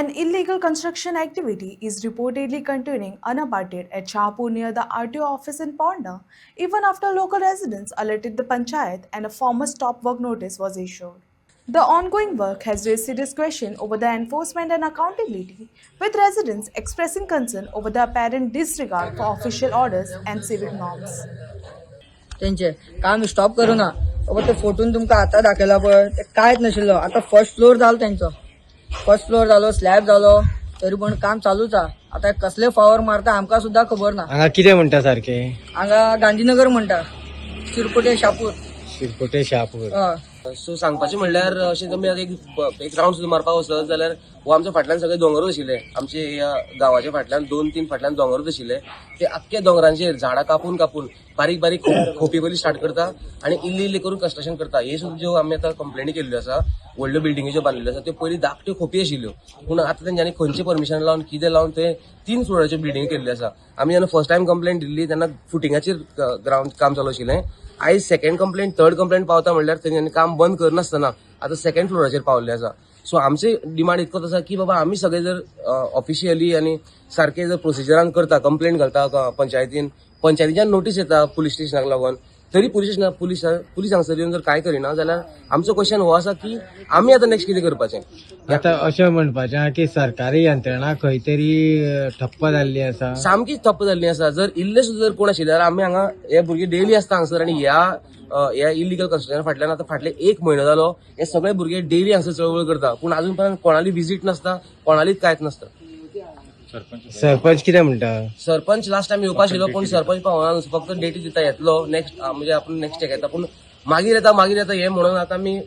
An illegal construction activity is reportedly continuing unabated at Shahpur near the RTO office in Ponda, even after local residents alerted the panchayat and a formal stop work notice was issued. The ongoing work has raised serious questions over the enforcement and accountability, with residents expressing concern over the apparent disregard for official orders and civic norms. त्यांचे काम stop करू ना बाबा ते फोटोन तुमका आता दाखयला पळय ते कांयच नाशिल्लो आता फर्स्ट फ्लोर जालो त्यांचो फर्स्ट फ्लोर जालो स्लॅब जालो तरी पण काम चालूच हा आता कसले फावर मारता आमका सुद्धा खबर ना हांगा कितें म्हणटा सारखे हांगा गांधीनगर म्हणटा शिरकोटे शापूर शिरकोटे शहापूर सो सांगपाचें म्हणल्यार अशें तुमी आतां एक रावंड सुद्दां मारपाक वचत जाल्यार हो आमच्या फाटल्यान सगळे दोंगरूच आशिल्ले आमचे ह्या गांवाच्या फाटल्यान 2-3 फाटल्यान दोंगरूच आशिल्ले ते आख्ख्या दोंगरांचेर झाडां कापून कापून बारीक बारीक खोपी पयली स्टार्ट करता आनी इल्ली करून कंस्ट्रक्शन करता हे सुद्दां ज्यो आमी आतां कंप्लेनी केल्ल्यो आसा व्हडल्यो बिल्डिंगी ज्यो बांदिल्ल्यो आसा त्यो पयलीं धाकट्यो खोपी आशिल्ल्यो पूण आतां तेंच्यांनी खंयचे परमिशन लावन कितें लावन ते 3 फ्लोराच्यो बिल्डिंगी केल्ल्यो आसा आमी जेन्ना फर्स्ट टायम कंप्लेन दिल्ली तेन्ना फुटिंगाचेर ग्रावंड काम चालू आशिल्लें आयज सेकंड कंप्लेंट थर्ड कंप्लेंट पावता म्हणल्यार तेंच्यांनी काम बंद करनासतना आतां सेकंड फ्लोराचेर पावल्ले आसा सो आमचे डिमांड इतकोच आसा की बाबा आमी सगळे जर ऑफिशियली आनी सारखे जर प्रोसिजरान करता कंप्लेंट घालता पंचायतीच्यान नोटीस येता पुलीस स्टेशनाक लागून तरी पुलीस हांगसर येवन जर काय करिना जाल्यार आमचो क्वेश्चन हो आसा की आमी आतां नेक्स्ट कितें करपाचें आता अशें म्हणपाचें आहा की सरकारी यंत्रणा खंय तरी ठप्प जाल्ली आसा सामकीच ठप्प जाल्ली आसा जर इल्ले सुद्दां जर कोण आशिल्ले जाल्यार आमी हांगा हे भुरगे डेली आसता हांगसर आनी ह्या इलिगल कंस्ट्रक्शना फाटल्यान आतां फाटले 1 म्हयनो जालो हे सगळे भुरगे डेली हांगसर चळवळ करता पूण अजून पर्यंत कोणाली विजीट नासता कोणालीच कांयच नासता सरपंच कितें म्हणटा सरपंच लास्ट टायम येवपा आशिल्लो पूण सरपंच पावना फक्त डेटी दिता येतलो नेक्स्ट म्हणजे आपण नेक्स्ट येता पूण मागीर येता हे म्हणून आतां आमी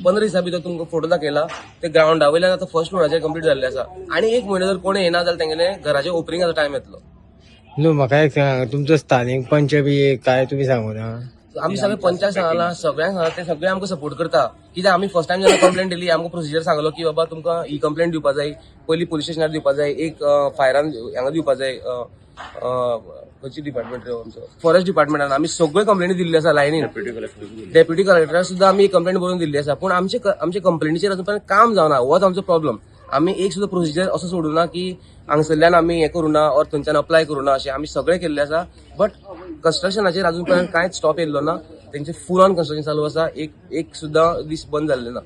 15 दिसा भितर तुमकां फोटो दाखयला ते ग्राउंडा वयल्यान आतां फर्स्ट फ्लोराचेर कंप्लीट जाल्ले आसा आनी 1 म्हयनो जर कोणी येना जाल्यार तेंगेले घराचे ओपनिंगाचो टायम येतलो न्हू म्हाका एक सांग तुमचो स्थानीक पंच बी काय तुमी सांगू ना आमी सगळे पंचाक सांगला सगळ्यांक सांगला ते सगळे आमकां सपोर्ट करता कित्याक आमी फर्स्ट टायम जेन्ना कंप्लेंट दिली आमकां प्रोसिजर सांगलो की बाबा तुमकां ही कंप्लेंट दिवपा जाय पयली पुलीस स्टेशनार दिवपा जाय एक फायरान हांगा दिवपा जाय खंयची डिपार्टमेंट आमचो फॉरेस्ट डिपार्टमेंटान आमी सगळ्यो कंप्लेनी दिल्ली आसा लायनीन डेप्युटी कलेक्टराक सुद्दां आमी कंप्लेंट बरोवन दिल्ली आसा पूण आमचे कंप्लेनीचेर अजून पर्यंत काम जावना होच आमचो प्रॉब्लम आमी एक सुद्दां प्रोसिजर असो सोडूना की हांगसरल्यान आमी हें करूना ऑर थंयच्यान अप्लाय करूना अशें आमी सगळें केल्लें आसा बट कंस्ट्रक्शनाचेर अजून पर्यंत कांयच स्टॉप येयल्लो ना तेंचे फूल ऑन कंस्ट्रक्शन चालू आसा एक सुद्दां दीस बंद जाल्लें ना